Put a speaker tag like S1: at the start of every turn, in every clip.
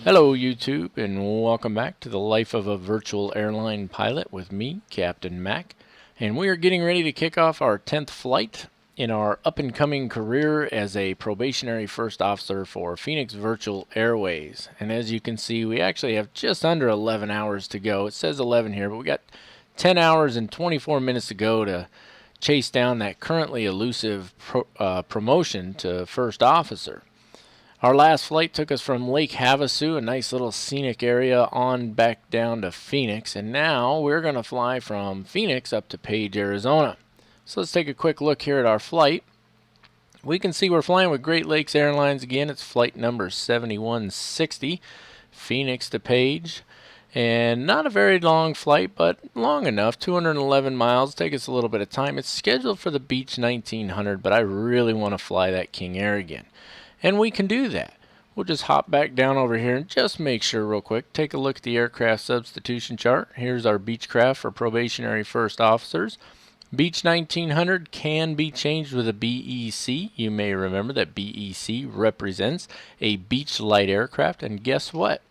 S1: Hello YouTube, and welcome back to the life of a virtual airline pilot with me, Captain Mac. And we are getting ready to kick off our 10th flight in our up-and-coming career as a probationary first officer for Phoenix Virtual Airways. And as you can see, we actually have just under 11 hours to go. It says 11 here, but we got 10 hours and 24 minutes to go to chase down that currently elusive promotion to first officer. Our last flight took us from Lake Havasu, a nice little scenic area, on back down to Phoenix, and now we're going to fly from Phoenix up to Page, Arizona. So let's take a quick look here at our flight. We can see we're flying with Great Lakes Airlines again. It's flight number 7160, Phoenix to Page. And not a very long flight, but long enough, 211 miles. Take us a little bit of time. It's scheduled for the Beech 1900, but I really want to fly that King Air again. And we can do that. We'll just hop back down over here and just make sure real quick. Take a look at the aircraft substitution chart. Here's our Beechcraft for probationary first officers. Beech 1900 can be changed with a BEC. You may remember that BEC represents a Beech Light aircraft. And guess what?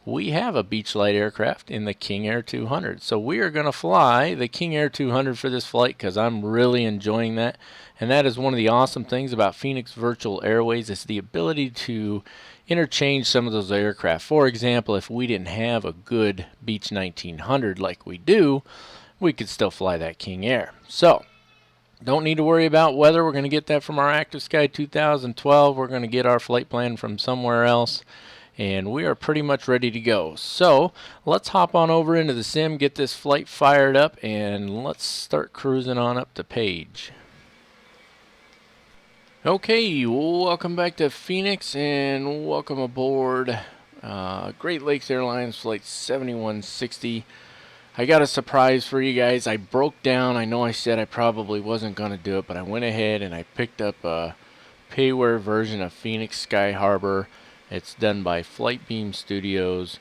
S1: We have a Beech Light aircraft in the King Air 200. So we are going to fly the King Air 200 for this flight because I'm really enjoying that. And that is one of the awesome things about Phoenix Virtual Airways is the ability to interchange some of those aircraft. For example, if we didn't have a good Beech 1900 like we do, we could still fly that King Air. So don't need to worry about weather. We're going to get that from our Active Sky 2012. We're going to get our flight plan from somewhere else. And we are pretty much ready to go. So let's hop on over into the sim, get this flight fired up, and let's start cruising on up to Page. Okay, welcome back to Phoenix and welcome aboard Great Lakes Airlines Flight 7160. I got a surprise for you guys. I broke down. I know I said I probably wasn't going to do it, but I went ahead and I picked up a payware version of Phoenix Sky Harbor. It's done by Flightbeam Studios.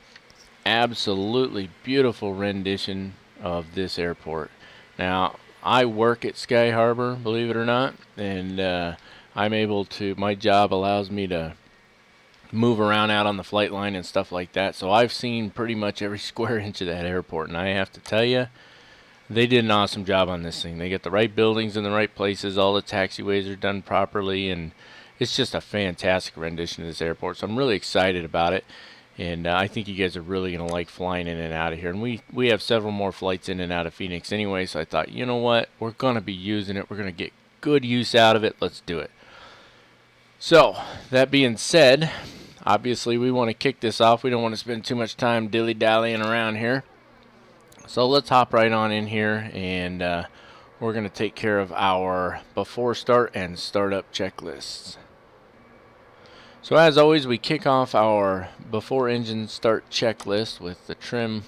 S1: Absolutely beautiful rendition of this airport. Now, I work at Sky Harbor, believe it or not, and I'm able to, my job allows me to move around out on the flight line and stuff like that. So I've seen pretty much every square inch of that airport, and I have to tell you, they did an awesome job on this thing. They get the right buildings in the right places, all the taxiways are done properly, and it's just a fantastic rendition of this airport, so I'm really excited about it. And I think you guys are really going to like flying in and out of here. And we have several more flights in and out of Phoenix anyway, so I thought, you know what? We're going to be using it. We're going to get good use out of it. Let's do it. So, that being said, obviously we want to kick this off. We don't want to spend too much time dilly-dallying around here. So let's hop right on in here, and we're going to take care of our before start and startup checklists. So as always, we kick off our before engine start checklist with the trim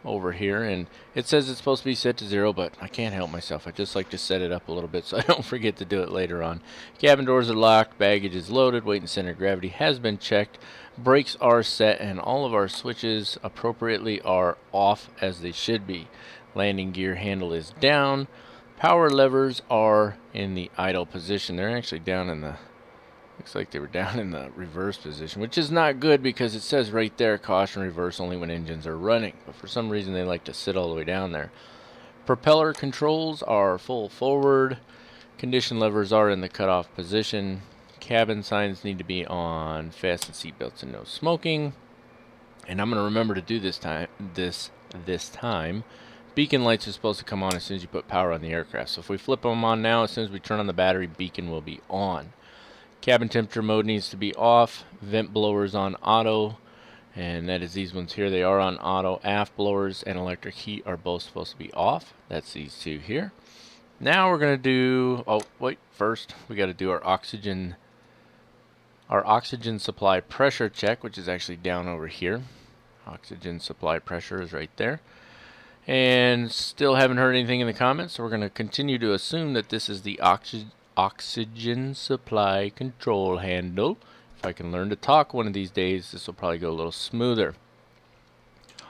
S1: over here, and it says it's supposed to be set to 0, but I can't help myself. I just like to set it up a little bit so I don't forget to do it later on. Cabin doors are locked, baggage is loaded, weight and center of gravity has been checked, brakes are set, and all of our switches appropriately are off as they should be. Landing gear handle is down. Power levers are in the idle position. They're actually down in the, looks like they were down in the reverse position, which is not good because it says right there, caution reverse only when engines are running. But for some reason they like to sit all the way down there. Propeller controls are full forward. Condition levers are in the cutoff position. Cabin signs need to be on, fasten seatbelts and no smoking. And I'm going to remember to do this time. Beacon lights are supposed to come on as soon as you put power on the aircraft. So if we flip them on now, as soon as we turn on the battery, beacon will be on. Cabin temperature mode needs to be off. Vent blowers on auto, and that is these ones here. They are on auto. Aft blowers and electric heat are both supposed to be off. That's these two here. Now we're going to do, oh wait, first we got to do our oxygen supply pressure check, which is actually down over here. Oxygen supply pressure is right there. And still haven't heard anything in the comments, so we're going to continue to assume that this is the oxygen supply control handle. If I can learn to talk one of these days, this will probably go a little smoother.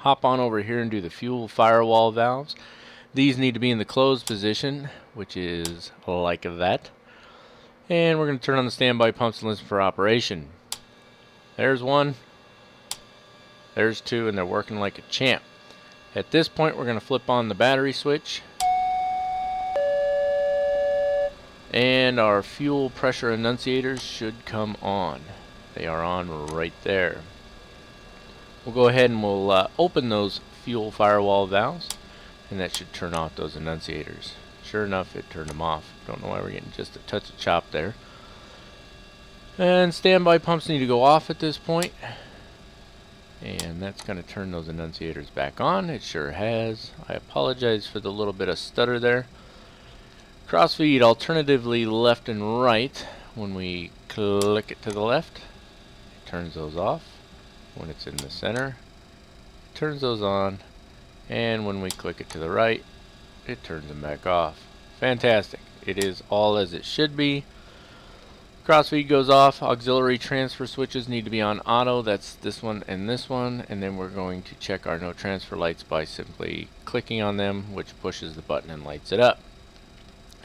S1: Hop on over here and do the fuel firewall valves. These need to be in the closed position, which is like that. And we're going to turn on the standby pumps and listen for operation. There's one. There's 2, and they're working like a champ. At this point, we're going to flip on the battery switch, and our fuel pressure annunciators should come on. They are on right there. We'll go ahead and we'll open those fuel firewall valves, and that should turn off those annunciators. Sure enough, it turned them off. Don't know why we're getting just a touch of chop there. And standby pumps need to go off at this point. And that's going to turn those annunciators back on. It sure has. I apologize for the little bit of stutter there. Crossfeed alternatively left and right. When we click it to the left, it turns those off. When it's in the center, it turns those on. And when we click it to the right, it turns them back off. Fantastic. It is all as it should be. Crossfeed goes off. Auxiliary transfer switches need to be on auto. That's this one and this one. And then we're going to check our no transfer lights by simply clicking on them, which pushes the button and lights it up.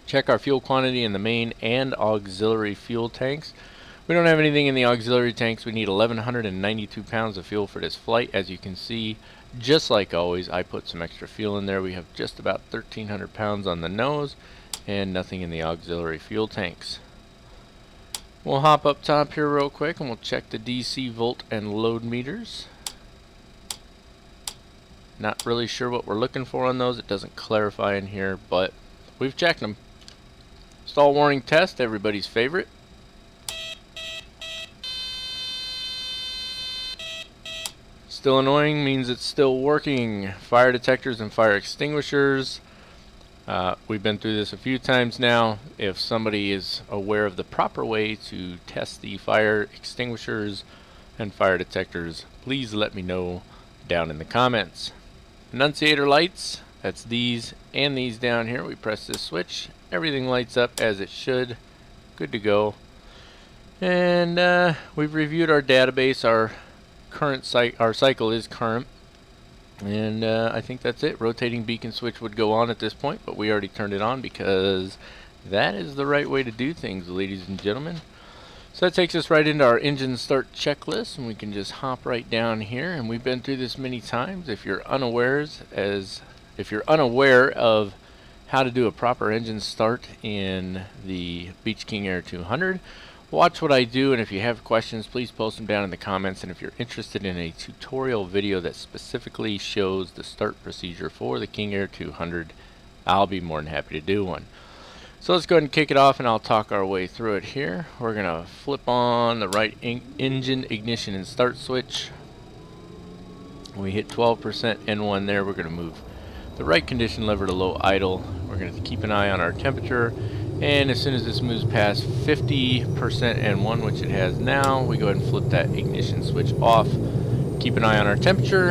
S1: Check our fuel quantity in the main and auxiliary fuel tanks. We don't have anything in the auxiliary tanks. We need 1,192 pounds of fuel for this flight. As you can see, just like always, I put some extra fuel in there. We have just about 1,300 pounds on the nose and nothing in the auxiliary fuel tanks. We'll hop up top here real quick and we'll check the DC volt and load meters. Not really sure what we're looking for on those. It doesn't clarify in here, but we've checked them. Stall warning test, everybody's favorite. Still annoying means it's still working. Fire detectors and fire extinguishers. We've been through this a few times now. If somebody is aware of the proper way to test the fire extinguishers and fire detectors, please let me know down in the comments. Annunciator lights, that's these and these down here. We press this switch, everything lights up as it should. Good to go. And we've reviewed our database. Our cycle is current. And I think that's it. Rotating beacon switch would go on at this point, but we already turned it on because that is the right way to do things, ladies and gentlemen. So that takes us right into our engine start checklist, and we can just hop right down here. And we've been through this many times. If you're unaware of how to do a proper engine start in the Beach King Air 200, watch what I do, and if you have questions, please post them down in the comments. And if you're interested in a tutorial video that specifically shows the start procedure for the King Air 200, I'll be more than happy to do one. So let's go ahead and kick it off, and I'll talk our way through it here. We're going to flip on the right engine ignition and start switch. We hit 12% N1 there. We're going to move the right condition lever to low idle. We're going to keep an eye on our temperature. And as soon as this moves past 50% N1, which it has now, we go ahead and flip that ignition switch off. Keep an eye on our temperature,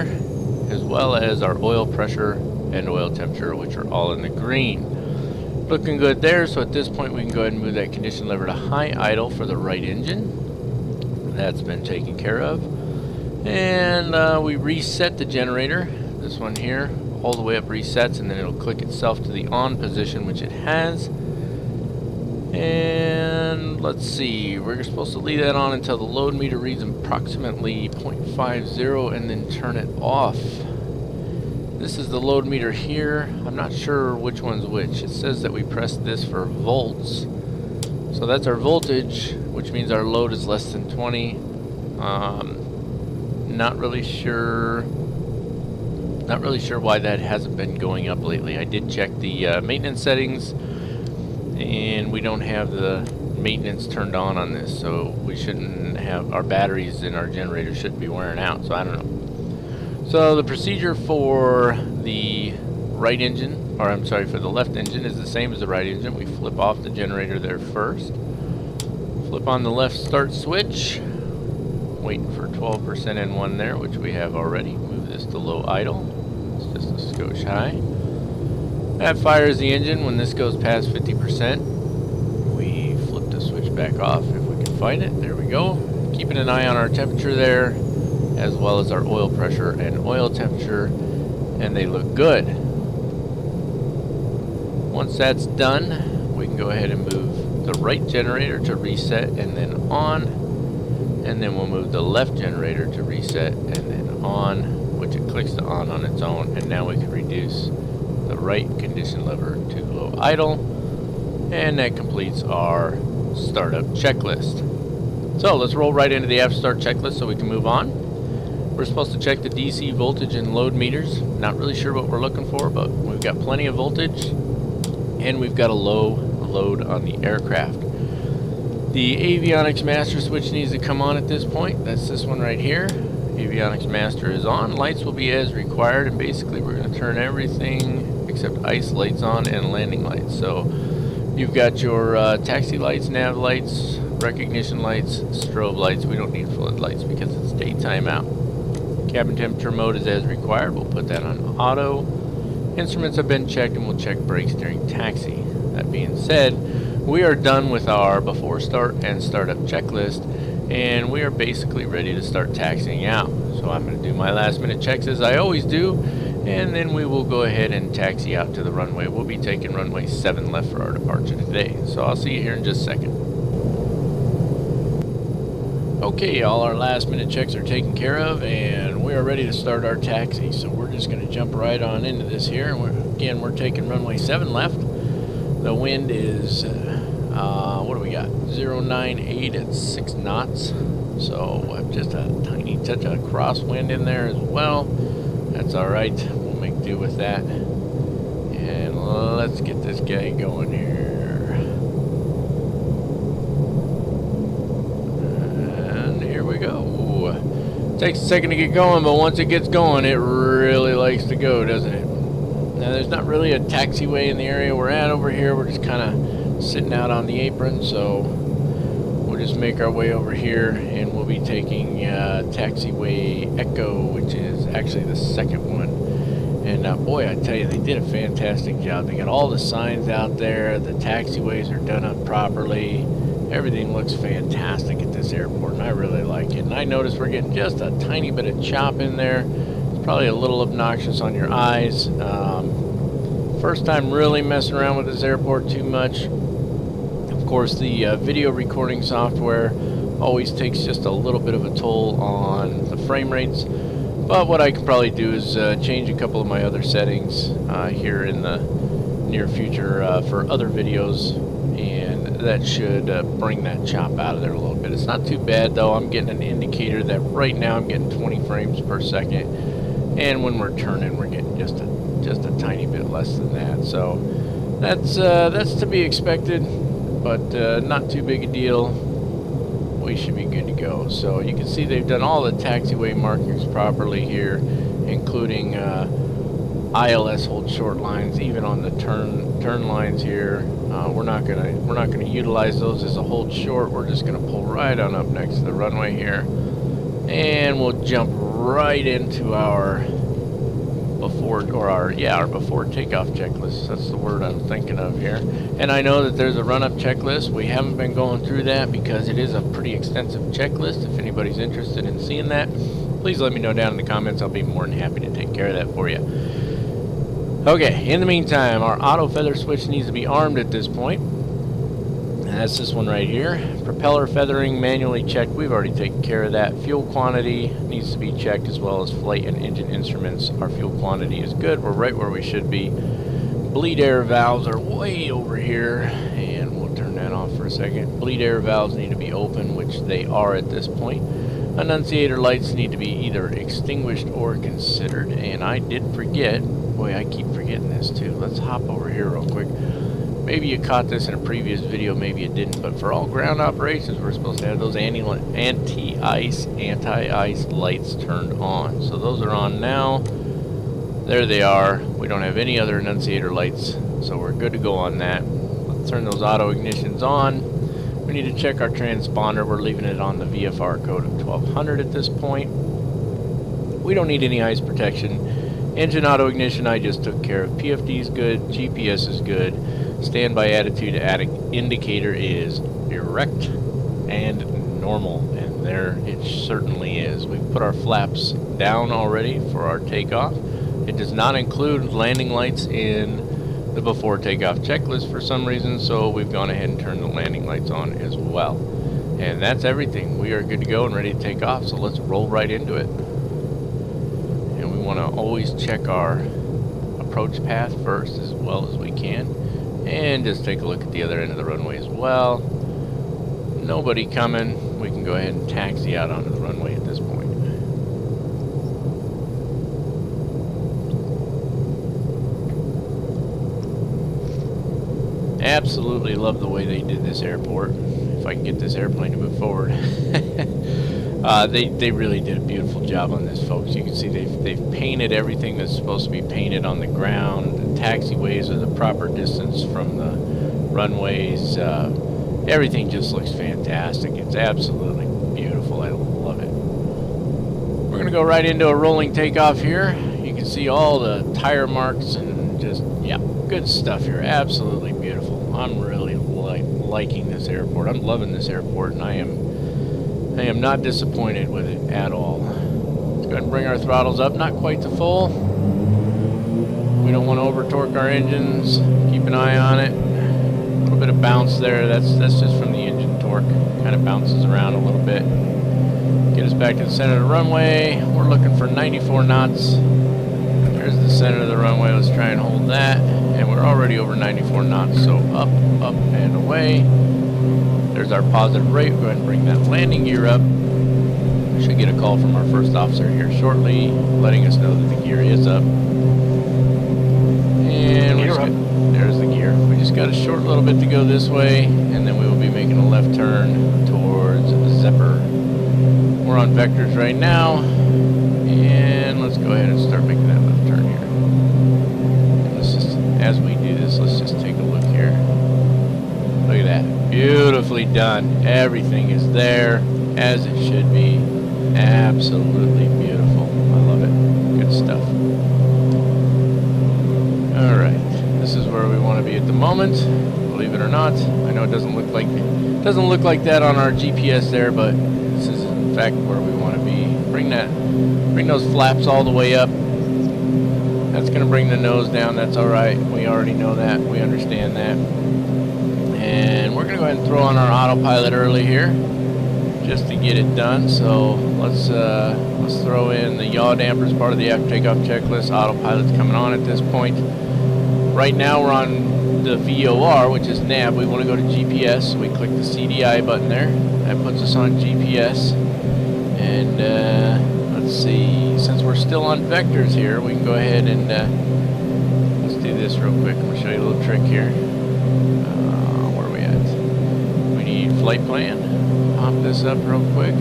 S1: as well as our oil pressure and oil temperature, which are all in the green. Looking good there, so at this point we can go ahead and move that condition lever to high idle for the right engine. That's been taken care of. And we reset the generator, this one here, all the way up resets, and then it'll click itself to the on position, which it has. And let's see, we're supposed to leave that on until the load meter reads approximately 0.50 and then turn it off. This is the load meter here. I'm not sure which one's which. It says that we pressed this for volts. So that's our voltage, which means our load is less than 20. Not really sure why that hasn't been going up lately. I did check the maintenance settings, and we don't have the maintenance turned on this, so we shouldn't have, our batteries in our generator shouldn't be wearing out, so I don't know. So the procedure for the right engine, or I'm sorry, for the left engine is the same as the right engine. We flip off the generator there first, flip on the left start switch, waiting for 12% N1 there, which we have already. Move this to low idle, it's just a skosh high. That fires the engine. When this goes past 50%, we flip the switch back off if we can find it. There we go. Keeping an eye on our temperature there, as well as our oil pressure and oil temperature, and they look good. Once that's done, we can go ahead and move the right generator to reset and then on, and then we'll move the left generator to reset and then on, which it clicks to on its own, and now we can reduce the right condition lever to low idle, and that completes our startup checklist. So let's roll right into the after start checklist so we can move on. We're supposed to check the DC voltage and load meters. Not really sure what we're looking for, but we've got plenty of voltage and we've got a low load on the aircraft. The avionics master switch needs to come on at this point. That's this one right here. Avionics master is on. Lights will be as required, and basically we're going to turn everything except ice lights on and landing lights. So you've got your taxi lights, nav lights, recognition lights, strobe lights. We don't need flood lights because it's daytime out. Cabin temperature mode is as required. We'll put that on auto. Instruments have been checked, and we'll check brakes during taxi. That being said, we are done with our before start and startup checklist, and we are basically ready to start taxiing out. So I'm going to do my last minute checks as I always do, and then we will go ahead and taxi out to the runway. We'll be taking runway 7 left for our departure today. So I'll see you here in just a second. Okay, all our last minute checks are taken care of, and we are ready to start our taxi. So we're just going to jump right on into this here. And we're taking runway 7 left. The wind is, what do we got? 098 at 6 knots. So just a tiny touch of crosswind in there as well. That's all right. We'll make do with that. And let's get this guy going here. Takes a second to get going, but once it gets going, it really likes to go, doesn't it? Now, there's not really a taxiway in the area we're at over here. We're just kind of sitting out on the apron, so we'll just make our way over here, and we'll be taking taxiway Echo, which is actually the second one. And boy, I tell you, they did a fantastic job. They got all the signs out there. The taxiways are done up properly. Everything looks fantastic at this airport, and I really like it. And I noticed we're getting just a tiny bit of chop in there. It's probably a little obnoxious on your eyes. First time really messing around with this airport too much. Of course, the video recording software always takes just a little bit of a toll on the frame rates. But what I can probably do is change a couple of my other settings here in the near future for other videos, and that should bring that chop out of there a little bit. It's not too bad though. I'm getting an indicator that right now I'm getting 20 frames per second, and when we're turning we're getting just a tiny bit less than that. So that's to be expected, but not too big a deal. We should be good to go. So you can see they've done all the taxiway markings properly here, including ILS hold short lines, even on the turn lines here. We're not gonna utilize those as a hold short. We're just gonna pull right on up next to the runway here, and we'll jump right into our before takeoff checklist. That's the word I'm thinking of here. And I know that there's a run-up checklist. We haven't been going through that because it is a pretty extensive checklist. If anybody's interested in seeing that, please let me know down in the comments. I'll be more than happy to take care of that for you. Okay, in the meantime, our auto feather switch needs to be armed at this point. And that's this one right here. Propeller feathering manually checked. We've already taken care of that. Fuel quantity needs to be checked, as well as flight and engine instruments. Our fuel quantity is good. We're right where we should be. Bleed air valves are way over here, and we'll turn that off for a second. Bleed air valves need to be open, which they are at this point. Annunciator lights need to be either extinguished or considered, and I did forget. Boy, I keep forgetting this too. Let's hop over here real quick. Maybe you caught this in a previous video, maybe you didn't, but for all ground operations, we're supposed to have those anti-ice lights turned on. So those are on now. There they are. We don't have any other annunciator lights, so we're good to go on that. Let's turn those auto ignitions on. We need to check our transponder. We're leaving it on the VFR code of 1200 at this point. We don't need any ice protection. Engine auto ignition I just took care of. PFD is good. GPS is good. Standby attitude indicator is erect and normal, and there it certainly is. We've put our flaps down already for our takeoff. It does not include landing lights in the before takeoff checklist for some reason, so we've gone ahead and turned the landing lights on as well. And that's everything. We are good to go and ready to take off, so let's roll right into it. want to always check our approach path first as well as we can, and just take a look at the other end of the runway as well. Nobody coming. We can go ahead and taxi out onto the runway at this point. Absolutely love the way they did this airport. If I can get this airplane to move forward. They really did a beautiful job on this, folks. You can see they've painted everything that's supposed to be painted on the ground. The taxiways are the proper distance from the runways. Everything just looks fantastic. It's absolutely beautiful. I love it. We're gonna go right into a rolling takeoff here. You can see all the tire marks and just, yeah, good stuff here. Absolutely beautiful. I'm really liking this airport. I'm loving this airport, and I am not disappointed with it at all. Let's go ahead and bring our throttles up, not quite to full. We don't want to over torque our engines. Keep an eye on it. A little bit of bounce there. That's just from the engine torque. Kind of bounces around a little bit. Get us back to the center of the runway. We're looking for 94 knots. There's the center of the runway. Let's try and hold that. And we're already over 94 knots. So up, up, and away. There's our positive rate. We'll go ahead and bring that landing gear up. We should get a call from our first officer here shortly, letting us know that the gear is up. And there's the gear. We just got a short little bit to go this way, and then we will be making a left turn towards Zephyr. We're on vectors right now, and let's go ahead and start making that left turn here. And let's just, as we do this, let's just take a look here. Look at that. Beautifully done. Everything is there as it should be. Absolutely beautiful. I love it. Good stuff. Alright. This is where we want to be at the moment. Believe it or not. I know it doesn't look like that on our GPS there, but this is in fact where we want to be. Bring those flaps all the way up. That's going to bring the nose down. That's alright. We already know that. We understand that. And we're going to go ahead and throw on our autopilot early here, just to get it done. So let's throw in the yaw dampers, part of the after takeoff checklist. Autopilot's coming on at this point. Right now we're on the VOR, which is nav. We want to go to GPS, so we click the CDI button there. That puts us on GPS. And let's see, since we're still on vectors here, we can go ahead and let's do this real quick. I'm going to show you a little trick here. Flight plan. Pop this up real quick.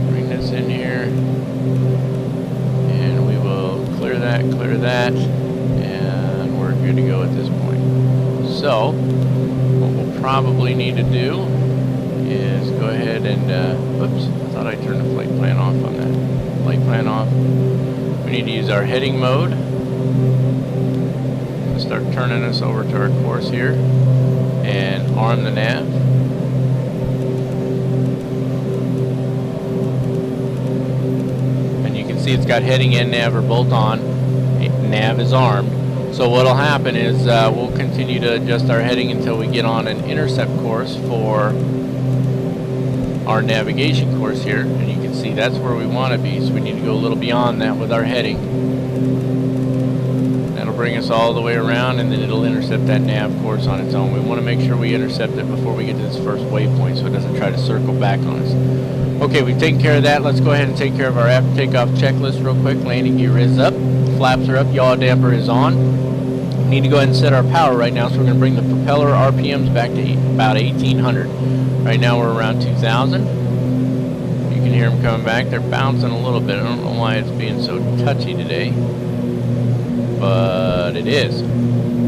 S1: Bring this in here. And we will clear that, and we're good to go at this point. So, what we'll probably need to do is go ahead and, whoops, I thought I turned the flight plan off on that. Flight plan off. We need to use our heading mode. Start turning us over to our course here. And arm the nav. See, it's got heading and nav are both on. Nav is armed. So what'll happen is we'll continue to adjust our heading until we get on an intercept course for our navigation course here. And you can see that's where we want to be. So we need to go a little beyond that with our heading. That'll bring us all the way around, and then it'll intercept that nav course on its own. We want to make sure we intercept it before we get to this first waypoint so it doesn't try to circle back on us. Okay, we've taken care of that. Let's go ahead and take care of our after takeoff checklist real quick. Landing gear is up, flaps are up, yaw damper is on. We need to go ahead and set our power right now, so we're going to bring the propeller RPMs back to about 1800. Right now we're around 2000. You can hear them coming back. They're bouncing a little bit. I don't know why it's being so touchy today, but it is.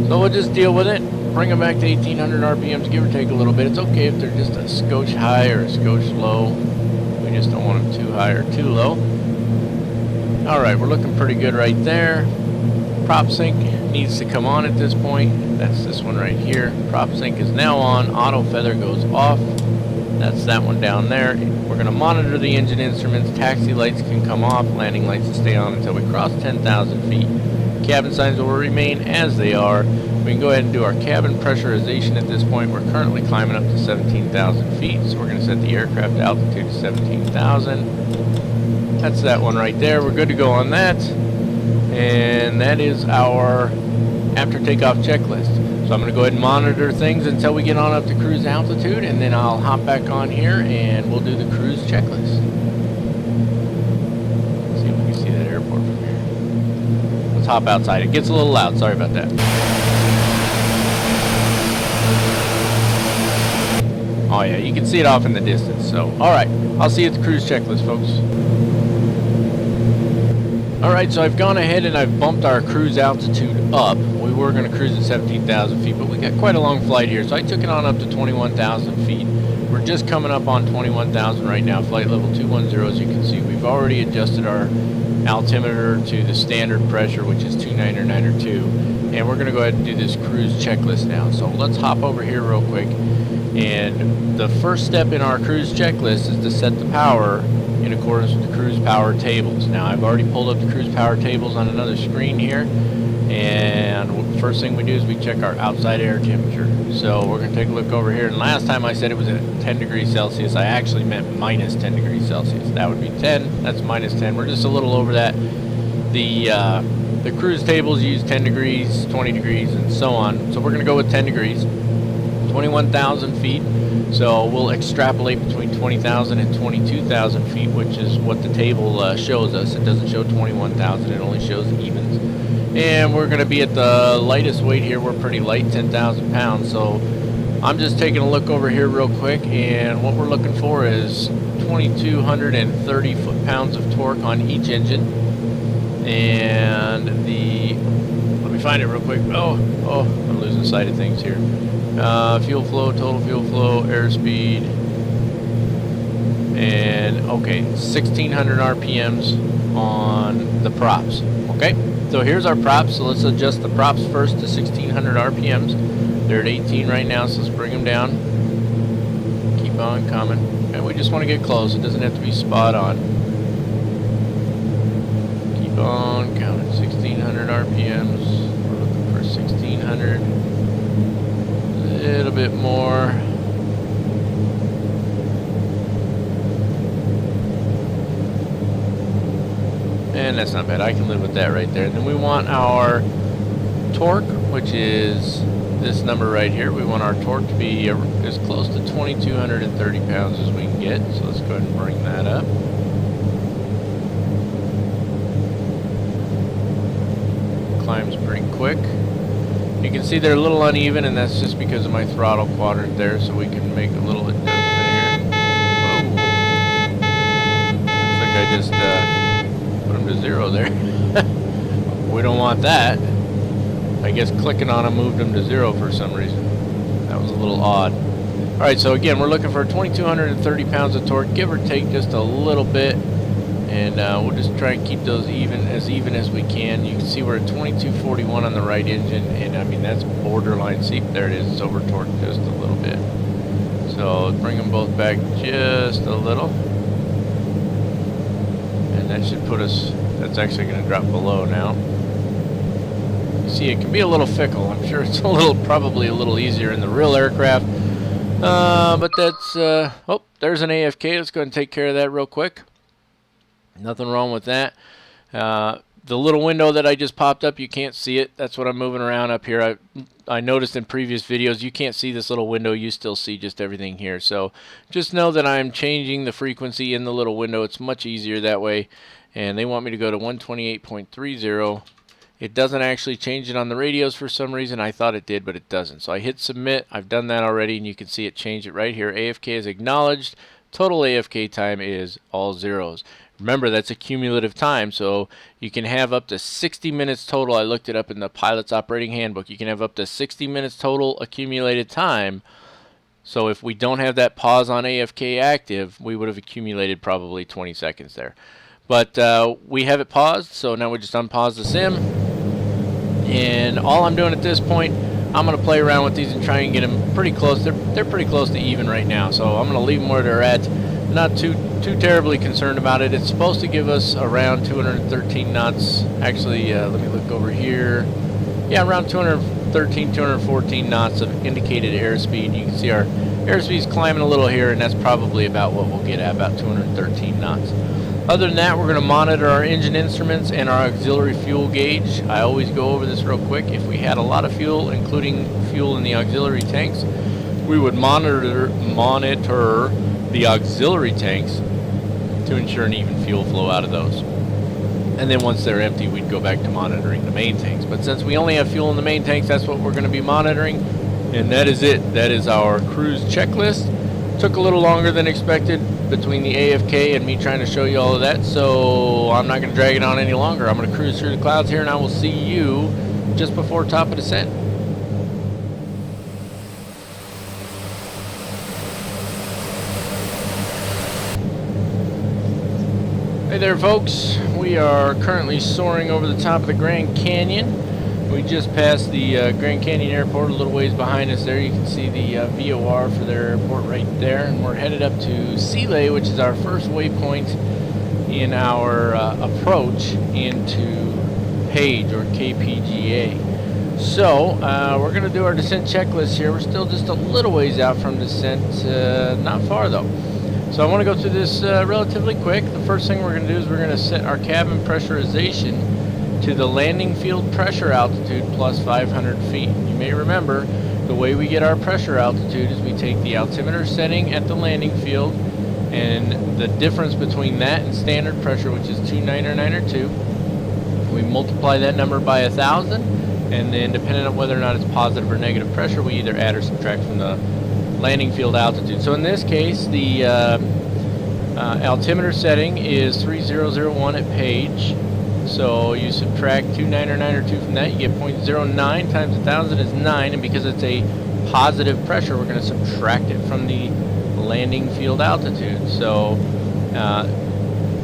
S1: So we'll just deal with it. Bring them back to 1800 RPMs, give or take a little bit. It's okay if they're just a skosh high or a skosh low. We just don't want them too high or too low. Alright, we're looking pretty good right there. Prop sync needs to come on at this point. That's this one right here. Prop sync is now on. Auto feather goes off. That's that one down there. We're going to monitor the engine instruments. Taxi lights can come off. Landing lights will stay on until we cross 10,000 feet. Cabin signs will remain as they are. We can go ahead and do our cabin pressurization at this point. We're currently climbing up to 17,000 feet, so we're going to set the aircraft altitude to 17,000. That's that one right there. We're good to go on that. and that is our after takeoff checklist. So I'm going to go ahead and monitor things until we get on up to cruise altitude, and then I'll hop back on here and we'll do the cruise checklist. Let's see if we can see that airport from here. Let's hop outside. It gets a little loud. Sorry about that. Oh yeah, you can see it off in the distance. So, alright, I'll see you at the cruise checklist, folks. Alright, so I've gone ahead and I've bumped our cruise altitude up. We were going to cruise at 17,000 feet, but we got quite a long flight here, so I took it on up to 21,000 feet. We're just coming up on 21,000 right now, flight level 210. As you can see, we've already adjusted our altimeter to the standard pressure, which is 29902, and we're going to go ahead and do this cruise checklist now. So let's hop over here real quick. And the first step in our cruise checklist is to set the power in accordance with the cruise power tables. Now I've already pulled up the cruise power tables on another screen here, and the first thing we do is we check our outside air temperature. So we're going to take a look over here, and last time I said it was at 10 degrees Celsius, I actually meant minus 10 degrees Celsius. That would be 10, that's minus 10. We're just a little over that. The cruise tables use 10 degrees, 20 degrees, and so on. So we're going to go with 10 degrees. 21,000 feet, so we'll extrapolate between 20,000 and 22,000 feet, which is what the table shows us. It doesn't show 21,000, it only shows evens. And we're going to be at the lightest weight here. We're pretty light, 10,000 pounds. So I'm just taking a look over here real quick, and what we're looking for is 2,230 foot-pounds of torque on each engine. And let me find it real quick. Oh, I'm losing sight of things here. Fuel flow, total fuel flow, airspeed, and okay, 1,600 RPMs on the props. Okay, so here's our props. So let's adjust the props first to 1,600 RPMs. They're at 18 right now, so let's bring them down. Keep on coming, and we just want to get close. It doesn't have to be spot on. Keep on counting. 1,600 RPMs. We're looking for 1,600. A little bit more. And that's not bad. I can live with that right there. And then we want our torque, which is this number right here. We want our torque to be as close to 2,230 pounds as we can get. So let's go ahead and bring that up. Climbs pretty quick. You can see they're a little uneven, and that's just because of my throttle quadrant there, so we can make a little adjustment here. Whoa. Looks like I just put them to 0 there. We don't want that. I guess clicking on them moved them to 0 for some reason. That was a little odd. Alright, so again, we're looking for 2,230 pounds of torque, give or take just a little bit. And we'll just try and keep those even as we can. You can see we're at 2241 on the right engine, and I mean that's borderline. See, there it is. It's over torqued just a little bit. So let's bring them both back just a little, and that should put us. That's actually going to drop below now. You see, it can be a little fickle. I'm sure it's probably a little easier in the real aircraft, but that's. Oh, there's an AFK. Let's go ahead and take care of that real quick. Nothing wrong with that. The little window that I just popped up, you can't see it. That's what I'm moving around up here. I noticed in previous videos you can't see this little window. You still see just everything here. So just know that I'm changing the frequency in the little window. It's much easier that way. And they want me to go to 128.30. It doesn't actually change it on the radios for some reason. I thought it did, but it doesn't. So I hit submit. I've done that already, and you can see it change it right here. AFK is acknowledged. Total AFK time is all zeros. Remember, that's a cumulative time, so you can have up to 60 minutes total. I looked it up in the pilot's operating handbook. You can have up to 60 minutes total accumulated time. So if we don't have that pause on AFK active, we would have accumulated probably 20 seconds there. But we have it paused, so now we just unpause the sim. And all I'm doing at this point, I'm going to play around with these and try and get them pretty close. They're pretty close to even right now, so I'm going to leave them where they're at. Not too terribly concerned about it. It's supposed to give us around 213 knots. Actually, let me look over here. Yeah, around 213, 214 knots of indicated airspeed. You can see our airspeed is climbing a little here, and that's probably about what we'll get at, about 213 knots. Other than that, we're going to monitor our engine instruments and our auxiliary fuel gauge. I always go over this real quick. If we had a lot of fuel, including fuel in the auxiliary tanks, we would monitor the auxiliary tanks to ensure an even fuel flow out of those. And then once they're empty, we'd go back to monitoring the main tanks. But since we only have fuel in the main tanks, that's what we're going to be monitoring. And that is it. That is our cruise checklist. Took a little longer than expected between the AFK and me trying to show you all of that, so I'm not going to drag it on any longer. I'm going to cruise through the clouds here, and I will see you just before top of descent. Hey there, folks. We are currently soaring over the top of the Grand Canyon. We just passed the Grand Canyon Airport, a little ways behind us there. You can see the VOR for their airport right there. And we're headed up to Sealay, which is our first waypoint in our approach into Page, or KPGA. So, we're going to do our descent checklist here. We're still just a little ways out from descent, not far though. So I want to go through this relatively quick. The first thing we're going to do is we're going to set our cabin pressurization to the landing field pressure altitude plus 500 feet. You may remember the way we get our pressure altitude is we take the altimeter setting at the landing field and the difference between that and standard pressure, which is 29902. We multiply that number by 1,000, and then depending on whether or not it's positive or negative pressure, we either add or subtract from the landing field altitude. So in this case, the altimeter setting is 3001 at Page. So you subtract 29902 from that, you get 0.09 times 1,000 is 9, and because it's a positive pressure, we're going to subtract it from the landing field altitude. So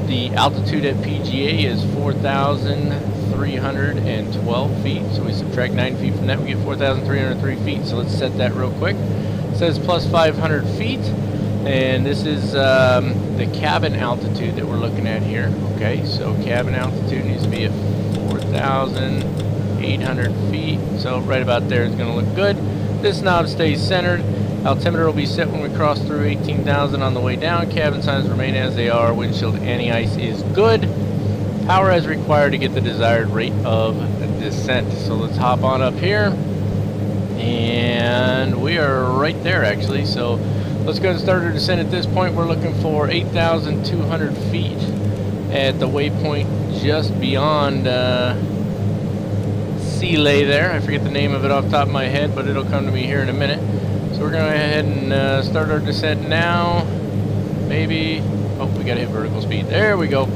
S1: the altitude at PGA is 4,312 feet. So we subtract 9 feet from that, we get 4,303 feet. So let's set that real quick. It says plus 500 feet. And this is the cabin altitude that we're looking at here. Okay, so cabin altitude needs to be at 4,800 feet. So right about there is going to look good. This knob stays centered. Altimeter will be set when we cross through 18,000 on the way down. Cabin signs remain as they are. Windshield anti-ice is good. Power as required to get the desired rate of descent. So let's hop on up here. And we are right there actually. So let's go ahead and start our descent. At this point, we're looking for 8,200 feet at the waypoint just beyond Sealay there. I forget the name of it off the top of my head, but it'll come to me here in a minute. So we're going to go ahead and start our descent now. Maybe, oh, we got to hit vertical speed. There we go.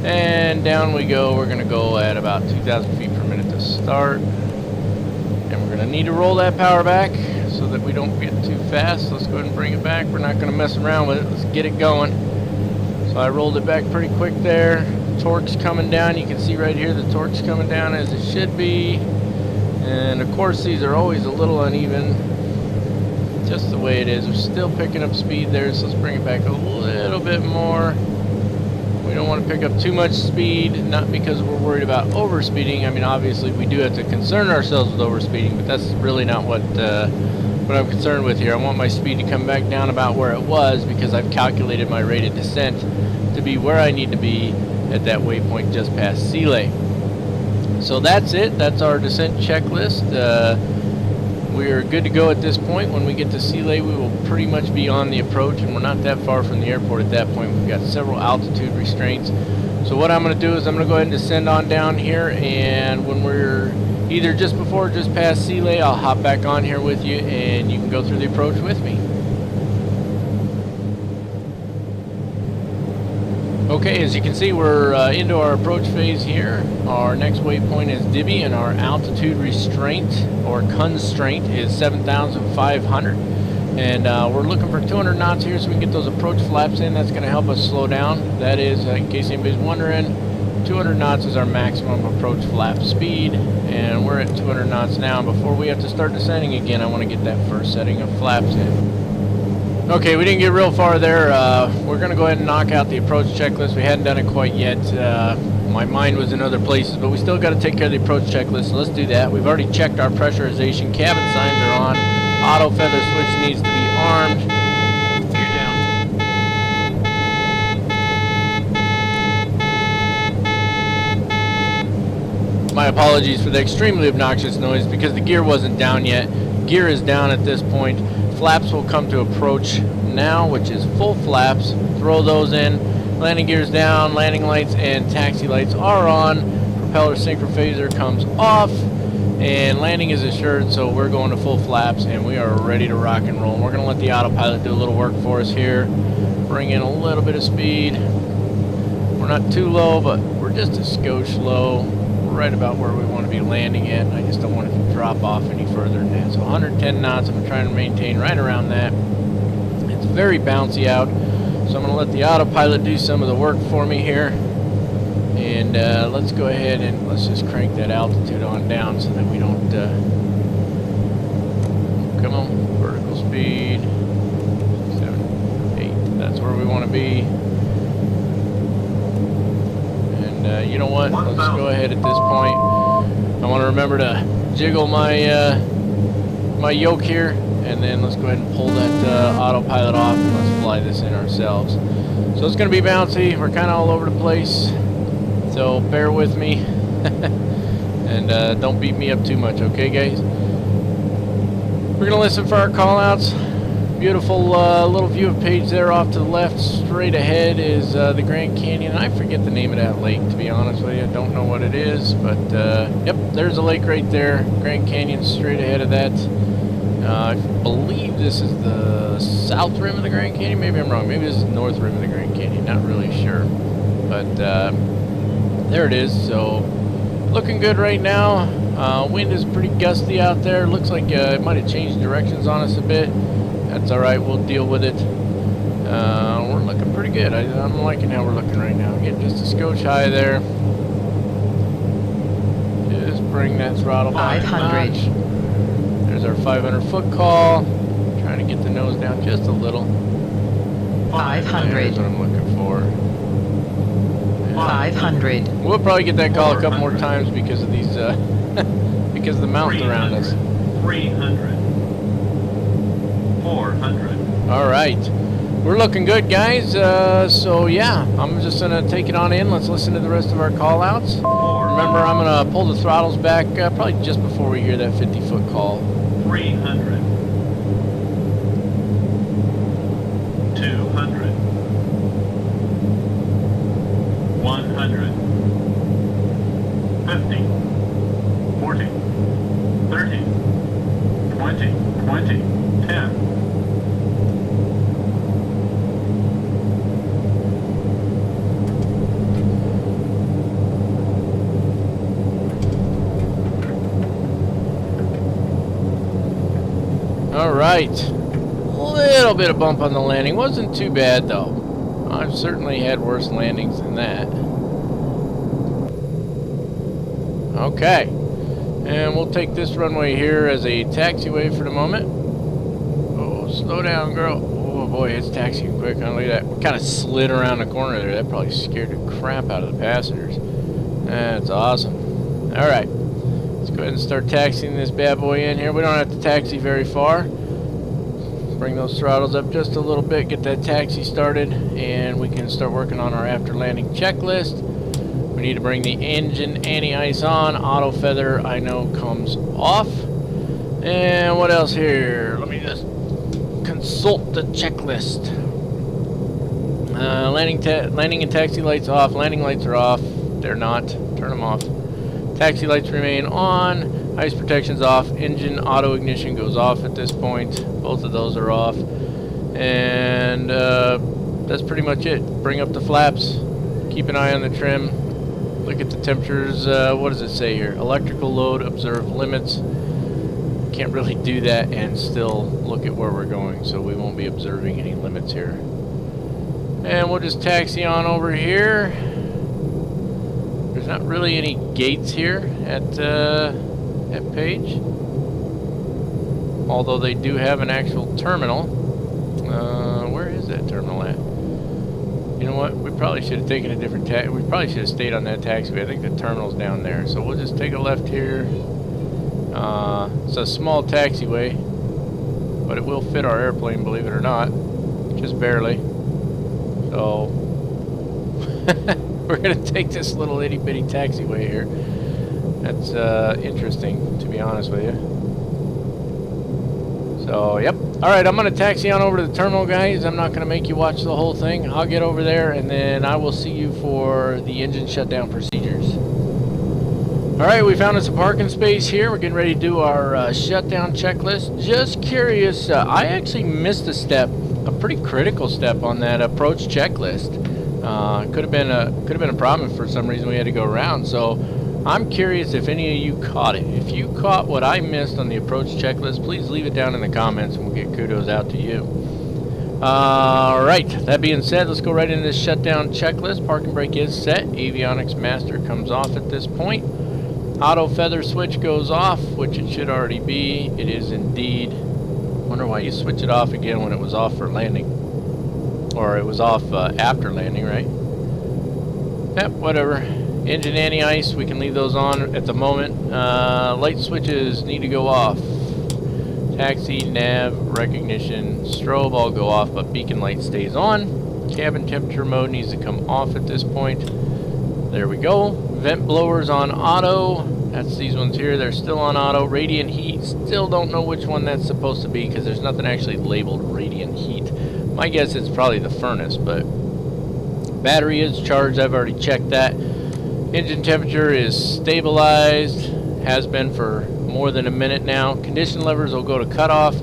S1: And down we go. We're going to go at about 2,000 feet per minute to start. And we're going to need to roll that power back so that we don't get too fast. Let's go ahead and bring it back. We're not going to mess around with it. Let's get it going. So I rolled it back pretty quick there. Torque's coming down. You can see right here the torque's coming down as it should be. And of course these are always a little uneven. Just the way it is. We're still picking up speed there, so let's bring it back a little bit more. We don't want to pick up too much speed, not because we're worried about overspeeding. I mean, obviously we do have to concern ourselves with overspeeding, but that's really not what I'm concerned with here. I want my speed to come back down about where it was because I've calculated my rate of descent to be where I need to be at that waypoint just past Sealay. So that's it. That's our descent checklist. We're good to go at this point. When we get to Sealay, we will pretty much be on the approach, and we're not that far from the airport at that point. We've got several altitude restraints. So what I'm going to do is I'm going to go ahead and descend on down here, and when we're either just before or just past Sealay, I'll hop back on here with you, and you can go through the approach with me. Okay, as you can see, we're into our approach phase here. Our next waypoint is Dibby, and our altitude restraint or constraint is 7,500. And we're looking for 200 knots here so we can get those approach flaps in. That's going to help us slow down. That is, in case anybody's wondering, 200 knots is our maximum approach flap speed. And we're at 200 knots now. And before we have to start descending again, I want to get that first setting of flaps in. Okay, we didn't get real far there. We're going to go ahead and knock out the approach checklist. We hadn't done it quite yet. My mind was in other places, but we still got to take care of the approach checklist, so let's do that. We've already checked our pressurization. Cabin signs are on. Auto feather switch needs to be armed. You're down. My apologies for the extremely obnoxious noise because the gear wasn't down yet. Gear is down at this point. Flaps will come to approach now, which is full flaps. Throw those in. Landing gear's down. Landing lights and taxi lights are on. Propeller synchrophaser comes off. And landing is assured, so we're going to full flaps and we are ready to rock and roll. We're going to let the autopilot do a little work for us here. Bring in a little bit of speed. We're not too low, but we're just a skosh low. We're right about where we want to be landing at. I just don't want it to drop off any further than that. So 110 knots, I'm trying to maintain right around that. It's very bouncy out, so I'm going to let the autopilot do some of the work for me here. And let's go ahead and let's just crank that altitude on down so that we don't, come on, vertical speed, 7, 8, that's where we want to be. And you know what, let's go ahead at this point. I want to remember to jiggle my, my yoke here, and then let's go ahead and pull that autopilot off and let's fly this in ourselves. So it's going to be bouncy, we're kind of all over the place. So bear with me and don't beat me up too much, okay guys? We're gonna listen for our call outs. Beautiful little view of Page there off to the left. Straight ahead is the Grand Canyon. I forget the name of that lake, to be honest with you. I don't know what it is, but yep, there's a lake right there. Grand Canyon straight ahead of that. I believe this is the south rim of the Grand Canyon. Maybe I'm wrong. Maybe this is the north rim of the Grand Canyon. Not really sure, but there it is. So looking good right now. Wind is pretty gusty out there. Looks like it might have changed directions on us a bit. That's all right. We'll deal with it. We're looking pretty good. I'm liking how we're looking right now. Getting just a skosh high there. Just bring that throttle back. 500. There's our 500 foot call. Trying to get the nose down just a little.
S2: 500.
S1: That's what I'm looking for.
S2: 500.
S1: We'll probably get that call a couple more times because of these, because of the mountains around us.
S3: 300. 400.
S1: All right, we're looking good, guys. So yeah, I'm just gonna take it on in. Let's listen to the rest of our call outs. Remember, I'm gonna pull the throttles back probably just before we hear that 50-foot call.
S3: 300. 200. 100. 50. 40. 30. 20. 20. 10.
S1: All right, little bit of bump on the landing. Wasn't too bad though. I've certainly had worse landings than that. Okay, and we'll take this runway here as a taxiway for the moment. Oh, slow down, girl. Oh boy, it's taxiing quick. Look at that. We kind of slid around the corner there. That probably scared the crap out of the passengers. That's awesome. All right, let's go ahead and start taxiing this bad boy in here. We don't have to taxi very far. Bring those throttles up just a little bit, get that taxi started, and we can start working on our after landing checklist. We need to bring the engine anti-ice on. Auto feather, I know, comes off. And what else here? Let me just consult the checklist. Landing and taxi lights off. Landing lights are off. They're not. Turn them off. Taxi lights remain on. Ice protection's off. Engine auto ignition goes off at this point. Both of those are off. And that's pretty much it. Bring up the flaps. Keep an eye on the trim. Look at the temperatures. What does it say here? Electrical load, observe limits. Can't really do that and still look at where we're going, so we won't be observing any limits here. And we'll just taxi on over here. There's not really any gates here at Page, although they do have an actual terminal. Where is that terminal at? You know what? We probably should have taken a different we probably should have stayed on that taxiway. I think the terminal's down there. So we'll just take a left here. It's a small taxiway, but it will fit our airplane, believe it or not. Just barely. So we're gonna take this little itty bitty taxiway here. That's interesting, to be honest with you. So, yep. Alright, I'm going to taxi on over to the terminal, guys. I'm not going to make you watch the whole thing. I'll get over there, and then I will see you for the engine shutdown procedures. Alright, we found us a parking space here. We're getting ready to do our shutdown checklist. Just curious, I actually missed a step, a pretty critical step on that approach checklist. Could have been a problem if for some reason we had to go around. So I'm curious if any of you caught it. If you caught what I missed on the approach checklist, please leave it down in the comments and we'll get kudos out to you. Alright, that being said, let's go right into this shutdown checklist. Parking brake is set. Avionics master comes off at this point. Auto feather switch goes off, which it should already be. It is indeed. Wonder why you switch it off again when it was off for landing. Or it was off after landing, right? Yep, whatever. Engine anti-ice, we can leave those on at the moment. Light switches need to go off. Taxi, nav, recognition, strobe all go off, but beacon light stays on. Cabin temperature mode needs to come off at this point. There we go. Vent blowers on auto. That's these ones here. They're still on auto. Radiant heat. Still don't know which one that's supposed to be because there's nothing actually labeled radiant heat. My guess it's probably the furnace, but battery is charged. I've already checked that. Engine temperature is stabilized. Has been for more than a minute now. Condition levers will go to cutoff,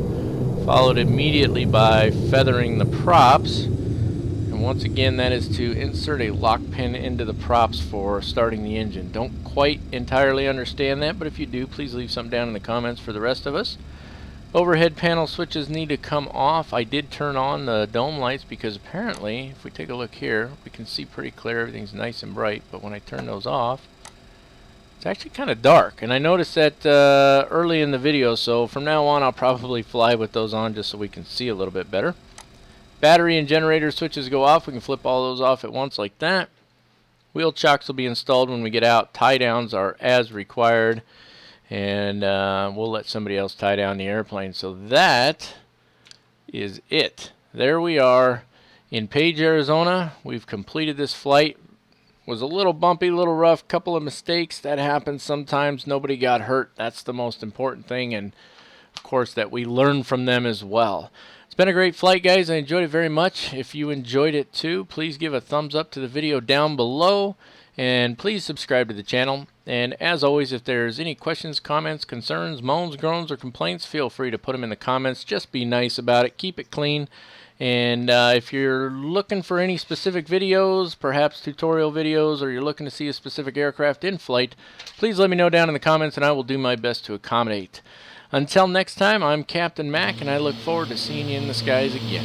S1: followed immediately by feathering the props. And once again, that is to insert a lock pin into the props for starting the engine. Don't quite entirely understand that, but if you do, please leave something down in the comments for the rest of us. Overhead panel switches need to come off. I did turn on the dome lights because apparently, if we take a look here, we can see pretty clear. Everything's nice and bright, but when I turn those off, it's actually kind of dark. And I noticed that early in the video, so from now on I'll probably fly with those on just so we can see a little bit better. Battery and generator switches go off. We can flip all those off at once like that. Wheel chocks will be installed when we get out. Tie downs are as required. And we'll let somebody else tie down the airplane. So that is it. There we are in Page, Arizona. We've completed this flight. Was a little bumpy, a little rough, couple of mistakes. That happens sometimes. Nobody got hurt. That's the most important thing. And, of course, that we learn from them as well. It's been a great flight, guys. I enjoyed it very much. If you enjoyed it, too, please give a thumbs up to the video down below. And please subscribe to the channel. And as always, if there's any questions, comments, concerns, moans, groans, or complaints, feel free to put them in the comments. Just be nice about it. Keep it clean. And if you're looking for any specific videos, perhaps tutorial videos, or you're looking to see a specific aircraft in flight, please let me know down in the comments and I will do my best to accommodate. Until next time, I'm Captain Mac, and I look forward to seeing you in the skies again.